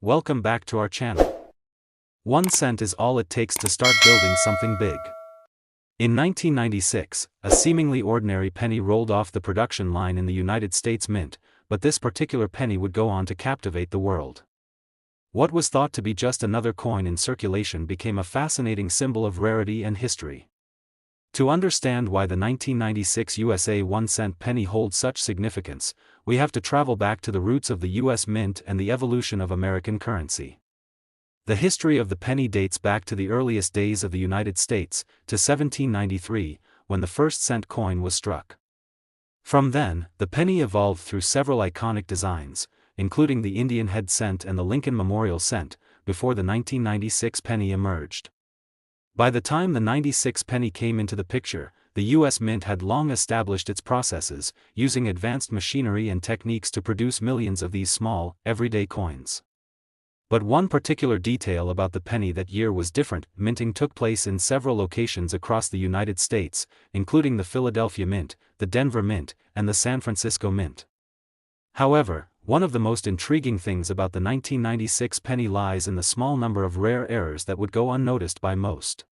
Welcome back to our channel. 1 cent is all it takes to start building something big. In 1996, a seemingly ordinary penny rolled off the production line in the United States Mint, but this particular penny would go on to captivate the world. What was thought to be just another coin in circulation became a fascinating symbol of rarity and history. To understand why the 1996 USA 1 cent penny holds such significance, we have to travel back to the roots of the US Mint and the evolution of American currency. The history of the penny dates back to the earliest days of the United States, to 1793, when the first cent coin was struck. From then, the penny evolved through several iconic designs, including the Indian head cent and the Lincoln Memorial cent, before the 1996 penny emerged. By the time the 96 penny came into the picture, the US Mint had long established its processes, using advanced machinery and techniques to produce millions of these small, everyday coins. But one particular detail about the penny that year was different. Minting took place in several locations across the United States, including the Philadelphia Mint, the Denver Mint, and the San Francisco Mint. However, one of the most intriguing things about the 1996 penny lies in the small number of rare errors that would go unnoticed by most.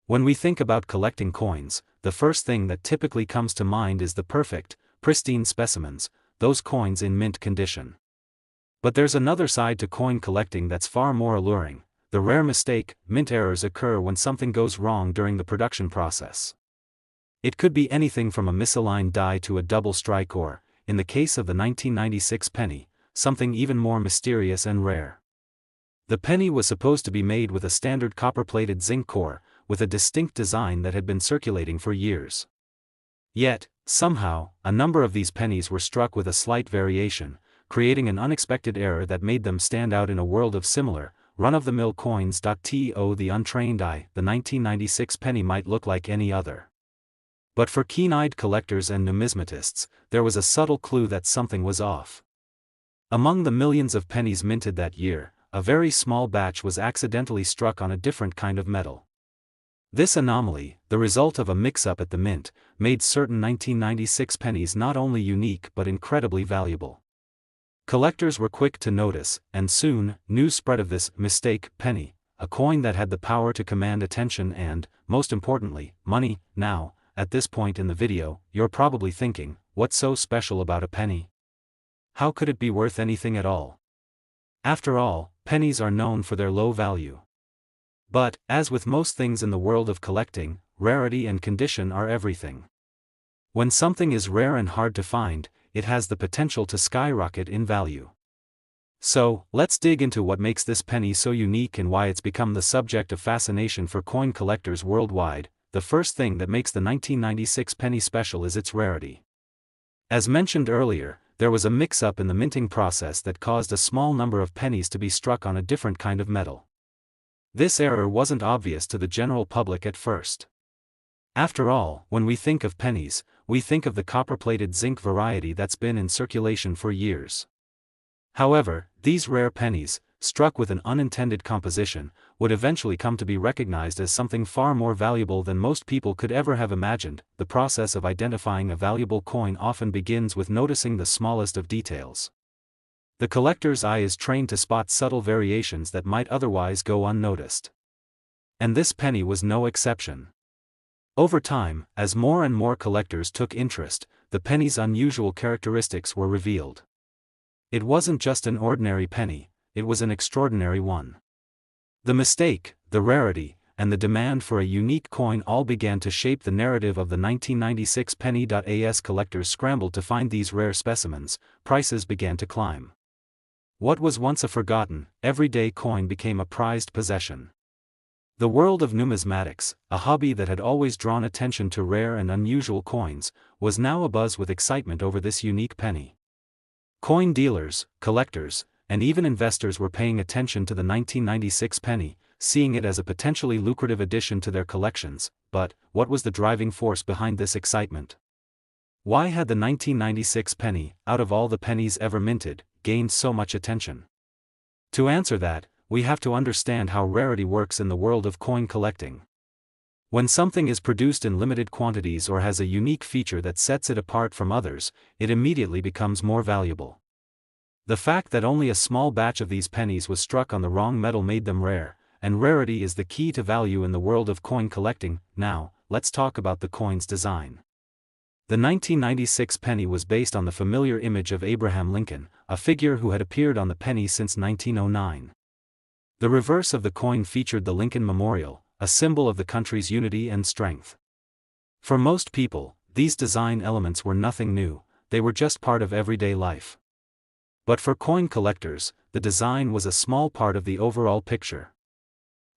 When we think about collecting coins, the first thing that typically comes to mind is the perfect, pristine specimens, those coins in mint condition. But there's another side to coin collecting that's far more alluring: the rare mistake. Mint errors occur when something goes wrong during the production process. It could be anything from a misaligned die to a double strike or, in the case of the 1996 penny, something even more mysterious and rare. The penny was supposed to be made with a standard copper-plated zinc core, with a distinct design that had been circulating for years. Yet, somehow, a number of these pennies were struck with a slight variation, creating an unexpected error that made them stand out in a world of similar, run-of-the-mill coins. To the untrained eye, the 1996 penny might look like any other. But for keen-eyed collectors and numismatists, there was a subtle clue that something was off. Among the millions of pennies minted that year, a very small batch was accidentally struck on a different kind of metal. This anomaly, the result of a mix-up at the mint, made certain 1996 pennies not only unique but incredibly valuable. Collectors were quick to notice, and soon, news spread of this mistake penny, a coin that had the power to command attention and, most importantly, money. Now, at this point in the video, you're probably thinking, what's so special about a penny? How could it be worth anything at all? After all, pennies are known for their low value. But, as with most things in the world of collecting, rarity and condition are everything. When something is rare and hard to find, it has the potential to skyrocket in value. So, let's dig into what makes this penny so unique and why it's become the subject of fascination for coin collectors worldwide. The first thing that makes the 1996 penny special is its rarity. As mentioned earlier, there was a mix-up in the minting process that caused a small number of pennies to be struck on a different kind of metal. This error wasn't obvious to the general public at first. After all, when we think of pennies, we think of the copper-plated zinc variety that's been in circulation for years. However, these rare pennies, struck with an unintended composition, would eventually come to be recognized as something far more valuable than most people could ever have imagined. The process of identifying a valuable coin often begins with noticing the smallest of details. The collector's eye is trained to spot subtle variations that might otherwise go unnoticed. And this penny was no exception. Over time, as more and more collectors took interest, the penny's unusual characteristics were revealed. It wasn't just an ordinary penny, it was an extraordinary one. The mistake, the rarity, and the demand for a unique coin all began to shape the narrative of the 1996 penny. As collectors scrambled to find these rare specimens, prices began to climb. What was once a forgotten, everyday coin became a prized possession. The world of numismatics, a hobby that had always drawn attention to rare and unusual coins, was now abuzz with excitement over this unique penny. Coin dealers, collectors, and even investors were paying attention to the 1996 penny, seeing it as a potentially lucrative addition to their collections. But, what was the driving force behind this excitement? Why had the 1996 penny, out of all the pennies ever minted, gained so much attention? To answer that, we have to understand how rarity works in the world of coin collecting. When something is produced in limited quantities or has a unique feature that sets it apart from others, it immediately becomes more valuable. The fact that only a small batch of these pennies was struck on the wrong metal made them rare, and rarity is the key to value in the world of coin collecting. Now, let's talk about the coin's design. The 1996 penny was based on the familiar image of Abraham Lincoln, a figure who had appeared on the penny since 1909. The reverse of the coin featured the Lincoln Memorial, a symbol of the country's unity and strength. For most people, these design elements were nothing new, they were just part of everyday life. But for coin collectors, the design was a small part of the overall picture.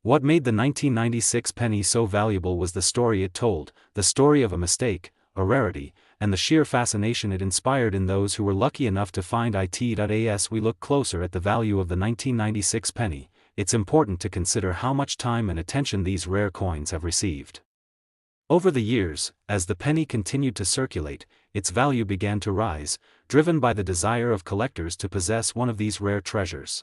What made the 1996 penny so valuable was the story it told, the story of a mistake, a rarity, and the sheer fascination it inspired in those who were lucky enough to find it. As we look closer at the value of the 1996 penny, it's important to consider how much time and attention these rare coins have received. Over the years, as the penny continued to circulate, its value began to rise, driven by the desire of collectors to possess one of these rare treasures.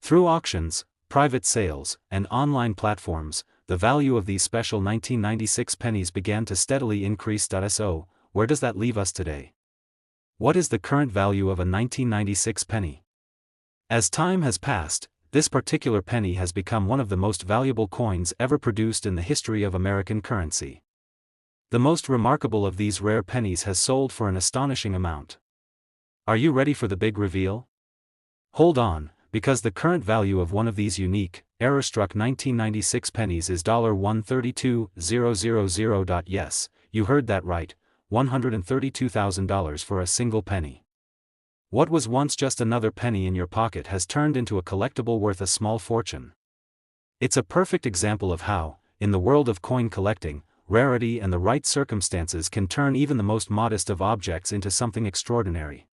Through auctions, private sales, and online platforms, the value of these special 1996 pennies began to steadily increase. So, where does that leave us today? What is the current value of a 1996 penny? As time has passed, this particular penny has become one of the most valuable coins ever produced in the history of American currency. The most remarkable of these rare pennies has sold for an astonishing amount. Are you ready for the big reveal? Hold on, because the current value of one of these unique, error-struck 1996 pennies is $132,000. Yes, you heard that right, $132,000 for a single penny. What was once just another penny in your pocket has turned into a collectible worth a small fortune. It's a perfect example of how, in the world of coin collecting, rarity and the right circumstances can turn even the most modest of objects into something extraordinary.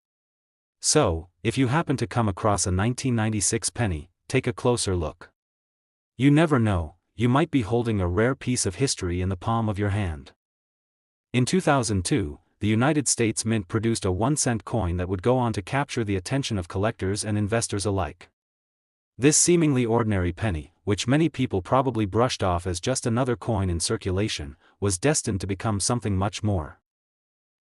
So, if you happen to come across a 1996 penny, take a closer look. You never know, you might be holding a rare piece of history in the palm of your hand. In 2002, the United States Mint produced a 1-cent coin that would go on to capture the attention of collectors and investors alike. This seemingly ordinary penny, which many people probably brushed off as just another coin in circulation, was destined to become something much more.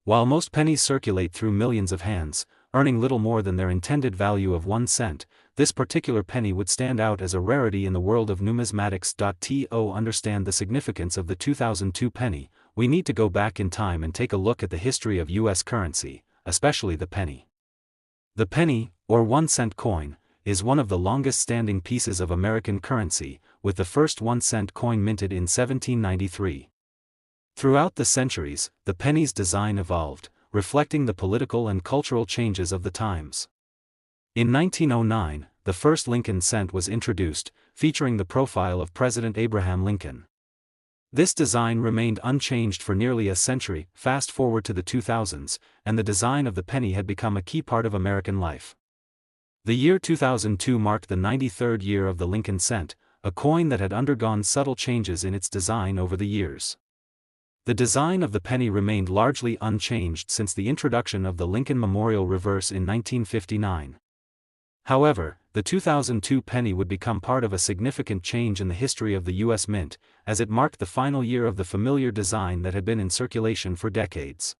While most pennies circulate through millions of hands, earning little more than their intended value of 1 cent, this particular penny would stand out as a rarity in the world of numismatics. To understand the significance of the 2002 penny, we need to go back in time and take a look at the history of U.S. currency, especially the penny. The penny, or 1-cent coin, is one of the longest-standing pieces of American currency, with the first 1-cent coin minted in 1793. Throughout the centuries, the penny's design evolved, reflecting the political and cultural changes of the times. In 1909, the first Lincoln cent was introduced, featuring the profile of President Abraham Lincoln. This design remained unchanged for nearly a century. Fast forward to the 2000s, and the design of the penny had become a key part of American life. The year 2002 marked the 93rd year of the Lincoln cent, a coin that had undergone subtle changes in its design over the years. The design of the penny remained largely unchanged since the introduction of the Lincoln Memorial reverse in 1959. However, the 2002 penny would become part of a significant change in the history of the U.S. Mint, as it marked the final year of the familiar design that had been in circulation for decades.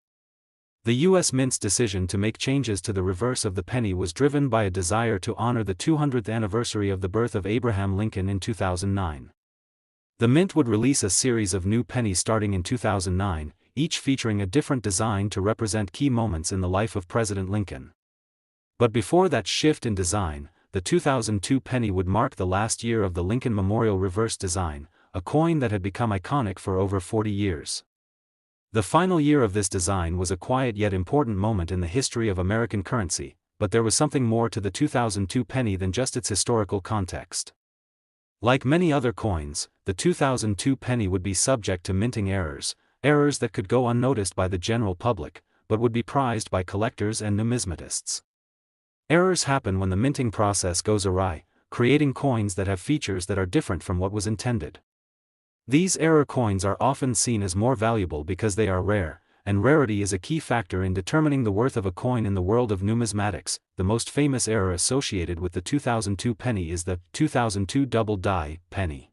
The U.S. Mint's decision to make changes to the reverse of the penny was driven by a desire to honor the 200th anniversary of the birth of Abraham Lincoln in 2009. The Mint would release a series of new pennies starting in 2009, each featuring a different design to represent key moments in the life of President Lincoln. But before that shift in design, the 2002 penny would mark the last year of the Lincoln Memorial reverse design, a coin that had become iconic for over 40 years. The final year of this design was a quiet yet important moment in the history of American currency, but there was something more to the 2002 penny than just its historical context. Like many other coins, the 2002 penny would be subject to minting errors that could go unnoticed by the general public, but would be prized by collectors and numismatists. Errors happen when the minting process goes awry, creating coins that have features that are different from what was intended. These error coins are often seen as more valuable because they are rare, and rarity is a key factor in determining the worth of a coin in the world of numismatics. The most famous error associated with the 2002 penny is the 2002 double die penny.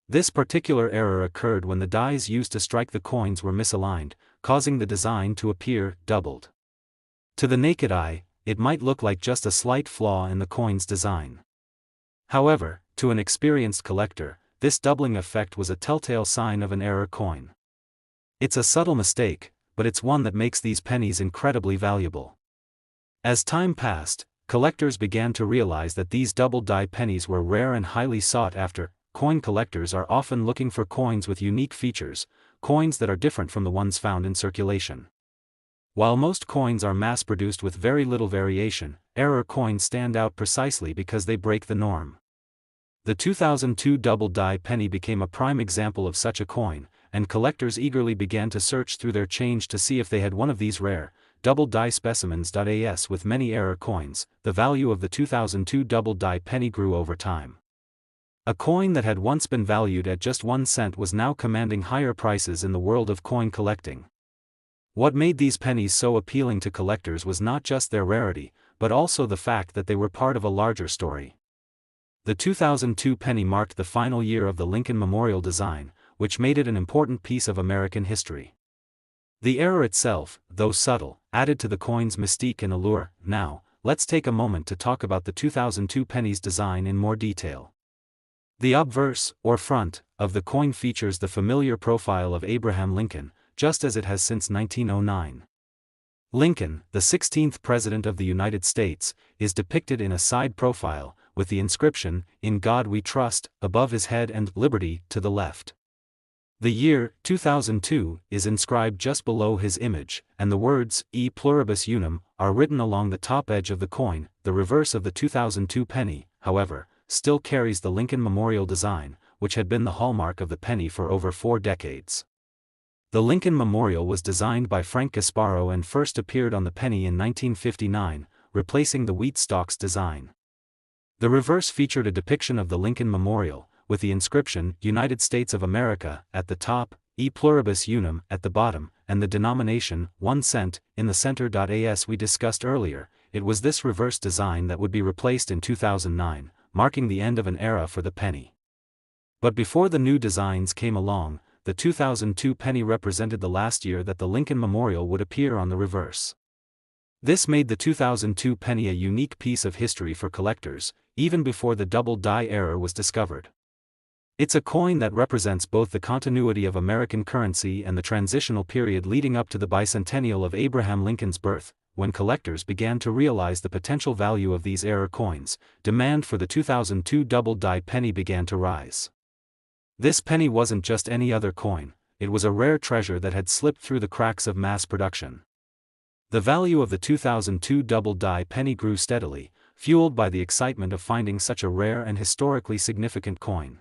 This particular error occurred when the dies used to strike the coins were misaligned, causing the design to appear doubled. To the naked eye, it might look like just a slight flaw in the coin's design. However, to an experienced collector, this doubling effect was a telltale sign of an error coin. It's a subtle mistake, but it's one that makes these pennies incredibly valuable. As time passed, collectors began to realize that these double-die pennies were rare and highly sought after. Coin collectors are often looking for coins with unique features, coins that are different from the ones found in circulation. While most coins are mass-produced with very little variation, error coins stand out precisely because they break the norm. The 2002 double-die penny became a prime example of such a coin, and collectors eagerly began to search through their change to see if they had one of these rare, double-die specimens. As with many error coins, the value of the 2002 double-die penny grew over time. A coin that had once been valued at just 1 cent was now commanding higher prices in the world of coin collecting. What made these pennies so appealing to collectors was not just their rarity, but also the fact that they were part of a larger story. The 2002 penny marked the final year of the Lincoln Memorial design, which made it an important piece of American history. The error itself, though subtle, added to the coin's mystique and allure. Now, let's take a moment to talk about the 2002 penny's design in more detail. The obverse, or front, of the coin features the familiar profile of Abraham Lincoln, just as it has since 1909. Lincoln, the 16th President of the United States, is depicted in a side profile, with the inscription, "In God We Trust," above his head and "Liberty" to the left. The year, 2002, is inscribed just below his image, and the words, "E pluribus unum," are written along the top edge of the coin. The reverse of the 2002 penny, however, still carries the Lincoln Memorial design, which had been the hallmark of the penny for over 4 decades. The Lincoln Memorial was designed by Frank Gasparo and first appeared on the penny in 1959, replacing the wheat stalks design. The reverse featured a depiction of the Lincoln Memorial, with the inscription, "United States of America," at the top, "E pluribus unum" at the bottom, and the denomination, 1 cent, in the center. As we discussed earlier, it was this reverse design that would be replaced in 2009, marking the end of an era for the penny. But before the new designs came along, the 2002 penny represented the last year that the Lincoln Memorial would appear on the reverse. This made the 2002 penny a unique piece of history for collectors, even before the double-die error was discovered. It's a coin that represents both the continuity of American currency and the transitional period leading up to the bicentennial of Abraham Lincoln's birth. When collectors began to realize the potential value of these error coins, demand for the 2002 double-die penny began to rise. This penny wasn't just any other coin, it was a rare treasure that had slipped through the cracks of mass production. The value of the 2002 double-die penny grew steadily, fueled by the excitement of finding such a rare and historically significant coin.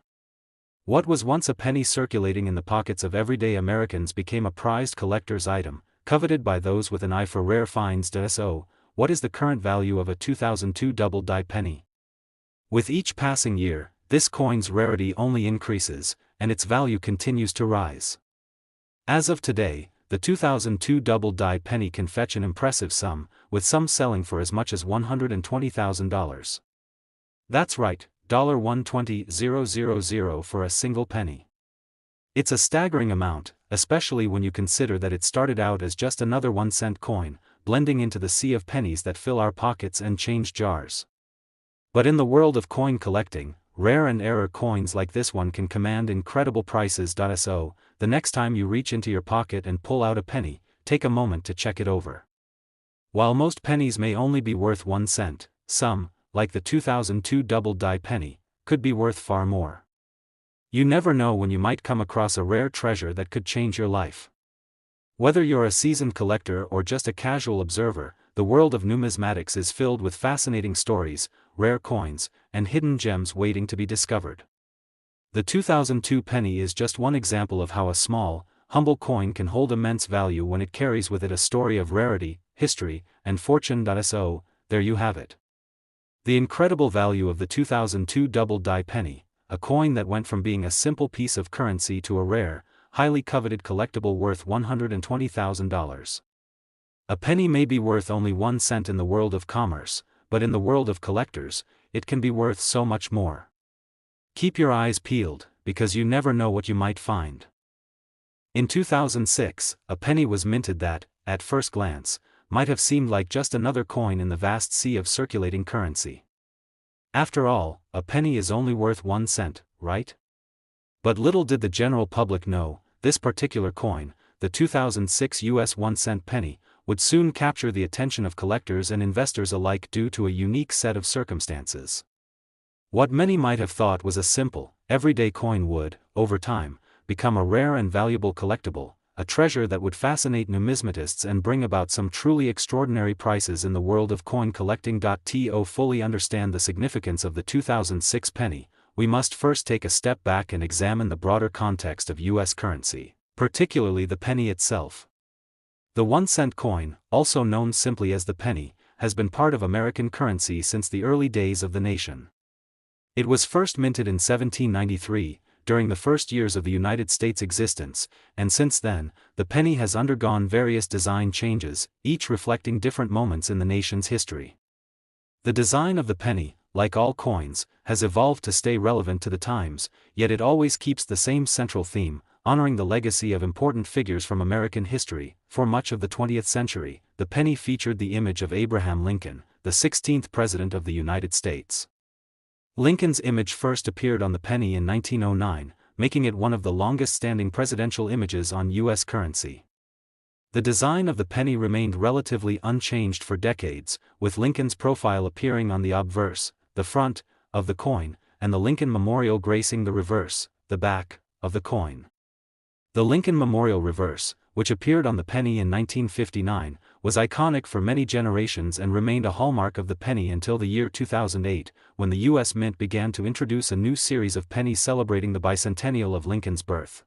What was once a penny circulating in the pockets of everyday Americans became a prized collector's item, coveted by those with an eye for rare finds. So, what is the current value of a 2002 double-die penny? With each passing year, this coin's rarity only increases, and its value continues to rise. As of today, the 2002 double-die penny can fetch an impressive sum, with some selling for as much as $120,000. That's right, $120,000 for a single penny. It's a staggering amount, especially when you consider that it started out as just another 1-cent coin, blending into the sea of pennies that fill our pockets and change jars. But in the world of coin collecting, rare and error coins like this one can command incredible prices. So, the next time you reach into your pocket and pull out a penny, take a moment to check it over. While most pennies may only be worth 1 cent, some, like the 2002 double-die penny, could be worth far more. You never know when you might come across a rare treasure that could change your life. Whether you're a seasoned collector or just a casual observer, the world of numismatics is filled with fascinating stories, rare coins, and hidden gems waiting to be discovered. The 2002 penny is just one example of how a small, humble coin can hold immense value when it carries with it a story of rarity, history, and fortune. So, there you have it. The incredible value of the 2002 double-die penny, a coin that went from being a simple piece of currency to a rare, highly coveted collectible worth $120,000. A penny may be worth only 1 cent in the world of commerce, but in the world of collectors, it can be worth so much more. Keep your eyes peeled, because you never know what you might find. In 2006, a penny was minted that, at first glance, might have seemed like just another coin in the vast sea of circulating currency. After all, a penny is only worth 1 cent, right? But little did the general public know, this particular coin, the 2006 US 1-cent penny, would soon capture the attention of collectors and investors alike due to a unique set of circumstances. What many might have thought was a simple, everyday coin would, over time, become a rare and valuable collectible, a treasure that would fascinate numismatists and bring about some truly extraordinary prices in the world of coin collecting. To fully understand the significance of the 2006 penny, we must first take a step back and examine the broader context of US currency, particularly the penny itself. The 1-cent coin, also known simply as the penny, has been part of American currency since the early days of the nation. It was first minted in 1793, during the first years of the United States' existence, and since then, the penny has undergone various design changes, each reflecting different moments in the nation's history. The design of the penny, like all coins, has evolved to stay relevant to the times, yet it always keeps the same central theme, honoring the legacy of important figures from American history. For much of the 20th century, the penny featured the image of Abraham Lincoln, the 16th President of the United States. Lincoln's image first appeared on the penny in 1909, making it one of the longest-standing presidential images on U.S. currency. The design of the penny remained relatively unchanged for decades, with Lincoln's profile appearing on the obverse, the front, of the coin, and the Lincoln Memorial gracing the reverse, the back, of the coin. The Lincoln Memorial reverse, which appeared on the penny in 1959, was iconic for many generations and remained a hallmark of the penny until the year 2008, when the U.S. Mint began to introduce a new series of pennies celebrating the bicentennial of Lincoln's birth.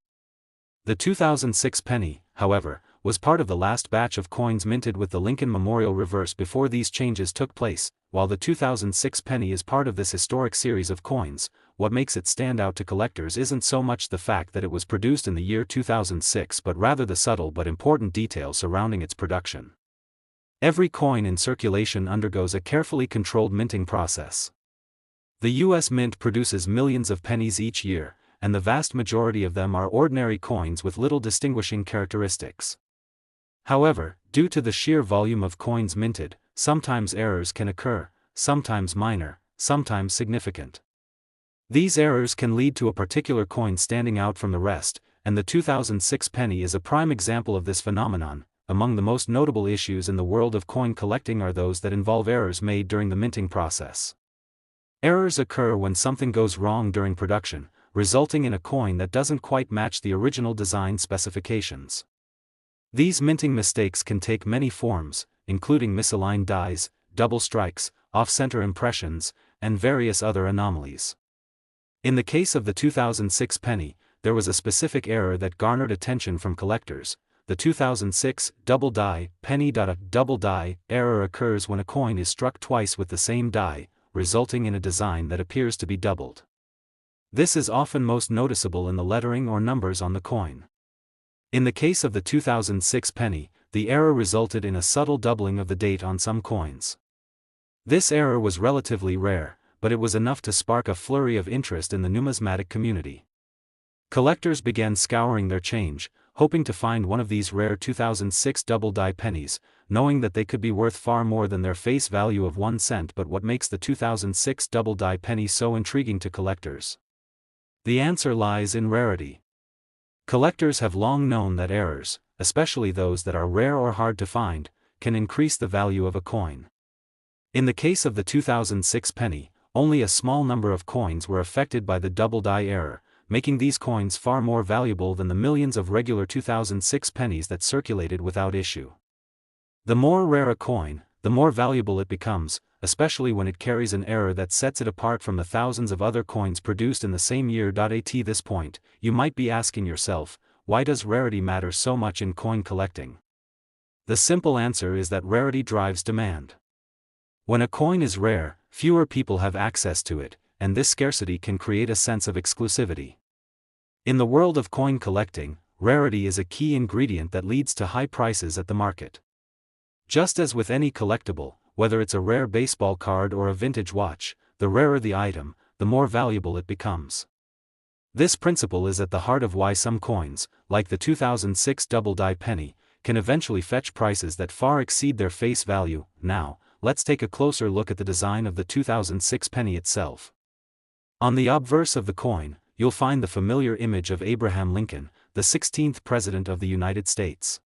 The 2006 penny, however, was part of the last batch of coins minted with the Lincoln Memorial reverse before these changes took place. While the 2006 penny is part of this historic series of coins, what makes it stand out to collectors isn't so much the fact that it was produced in the year 2006 but rather the subtle but important details surrounding its production. Every coin in circulation undergoes a carefully controlled minting process. The U.S. Mint produces millions of pennies each year, and the vast majority of them are ordinary coins with little distinguishing characteristics. However, due to the sheer volume of coins minted, sometimes errors can occur, sometimes minor, sometimes significant. These errors can lead to a particular coin standing out from the rest, and the 2006 penny is a prime example of this phenomenon. Among the most notable issues in the world of coin collecting are those that involve errors made during the minting process. Errors occur when something goes wrong during production, resulting in a coin that doesn't quite match the original design specifications. These minting mistakes can take many forms, including misaligned dies, double strikes, off-center impressions, and various other anomalies. In the case of the 2006 penny, there was a specific error that garnered attention from collectors. The 2006 double die penny. A double die error occurs when a coin is struck twice with the same die, resulting in a design that appears to be doubled. This is often most noticeable in the lettering or numbers on the coin. In the case of the 2006 penny, the error resulted in a subtle doubling of the date on some coins. This error was relatively rare, but it was enough to spark a flurry of interest in the numismatic community. Collectors began scouring their change, hoping to find one of these rare 2006 double-die pennies, knowing that they could be worth far more than their face value of 1 cent. But what makes the 2006 double-die penny so intriguing to collectors? The answer lies in rarity. Collectors have long known that errors, especially those that are rare or hard to find, can increase the value of a coin. In the case of the 2006 penny, only a small number of coins were affected by the double-die error, making these coins far more valuable than the millions of regular 2006 pennies that circulated without issue. The more rare a coin, the more valuable it becomes, especially when it carries an error that sets it apart from the thousands of other coins produced in the same year. At this point, you might be asking yourself, why does rarity matter so much in coin collecting? The simple answer is that rarity drives demand. When a coin is rare, fewer people have access to it, and this scarcity can create a sense of exclusivity. In the world of coin collecting, rarity is a key ingredient that leads to high prices at the market. Just as with any collectible, whether it's a rare baseball card or a vintage watch, the rarer the item, the more valuable it becomes. This principle is at the heart of why some coins, like the 2006 double-die penny, can eventually fetch prices that far exceed their face value. Now, let's take a closer look at the design of the 2006 penny itself. On the obverse of the coin, you'll find the familiar image of Abraham Lincoln, the 16th President of the United States.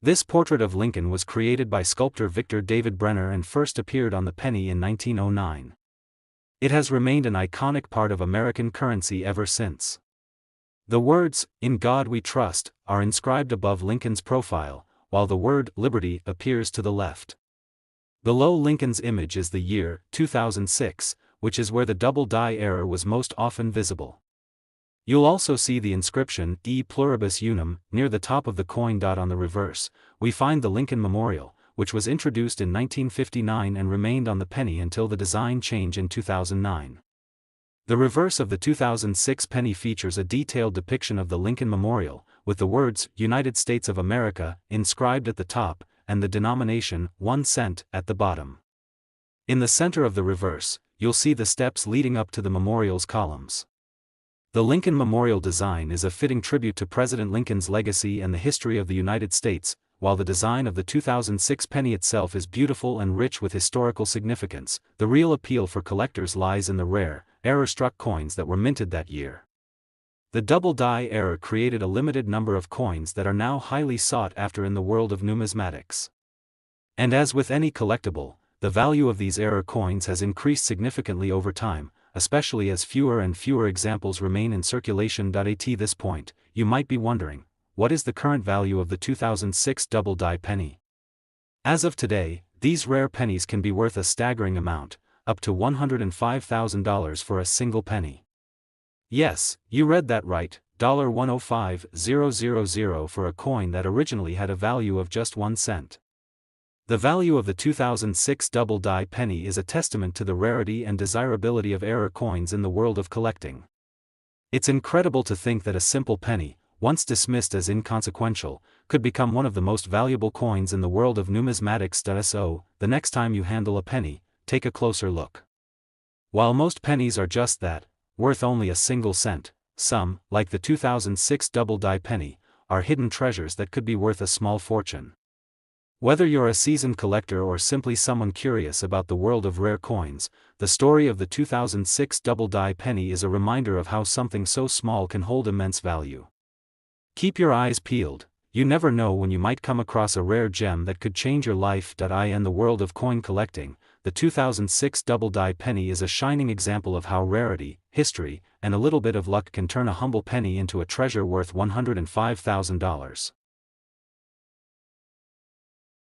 This portrait of Lincoln was created by sculptor Victor David Brenner and first appeared on the penny in 1909. It has remained an iconic part of American currency ever since. The words, "In God We Trust," are inscribed above Lincoln's profile, while the word "Liberty" appears to the left. Below Lincoln's image is the year, 2006, which is where the double die error was most often visible. You'll also see the inscription, E pluribus unum, near the top of the coin. On the reverse, we find the Lincoln Memorial, which was introduced in 1959 and remained on the penny until the design change in 2009. The reverse of the 2006 penny features a detailed depiction of the Lincoln Memorial, with the words, United States of America, inscribed at the top, and the denomination, 1 cent, at the bottom. In the center of the reverse, you'll see the steps leading up to the memorial's columns. The Lincoln Memorial design is a fitting tribute to President Lincoln's legacy and the history of the United States, while the design of the 2006 penny itself is beautiful and rich with historical significance. The real appeal for collectors lies in the rare, error-struck coins that were minted that year. The double die error created a limited number of coins that are now highly sought after in the world of numismatics. And as with any collectible, the value of these error coins has increased significantly over time, especially as fewer and fewer examples remain in circulation. At this point, you might be wondering, what is the current value of the 2006 double die penny? As of today, these rare pennies can be worth a staggering amount, up to $105,000 for a single penny. Yes, you read that right, $105,000 for a coin that originally had a value of just 1 cent. The value of the 2006 double die penny is a testament to the rarity and desirability of error coins in the world of collecting. It's incredible to think that a simple penny, once dismissed as inconsequential, could become one of the most valuable coins in the world of numismatics. So, the next time you handle a penny, take a closer look. While most pennies are just that, worth only a single cent, some, like the 2006 double die penny, are hidden treasures that could be worth a small fortune. Whether you're a seasoned collector or simply someone curious about the world of rare coins, the story of the 2006 double die penny is a reminder of how something so small can hold immense value. Keep your eyes peeled, you never know when you might come across a rare gem that could change your life. In the world of coin collecting, the 2006 double die penny is a shining example of how rarity, history, and a little bit of luck can turn a humble penny into a treasure worth $105,000.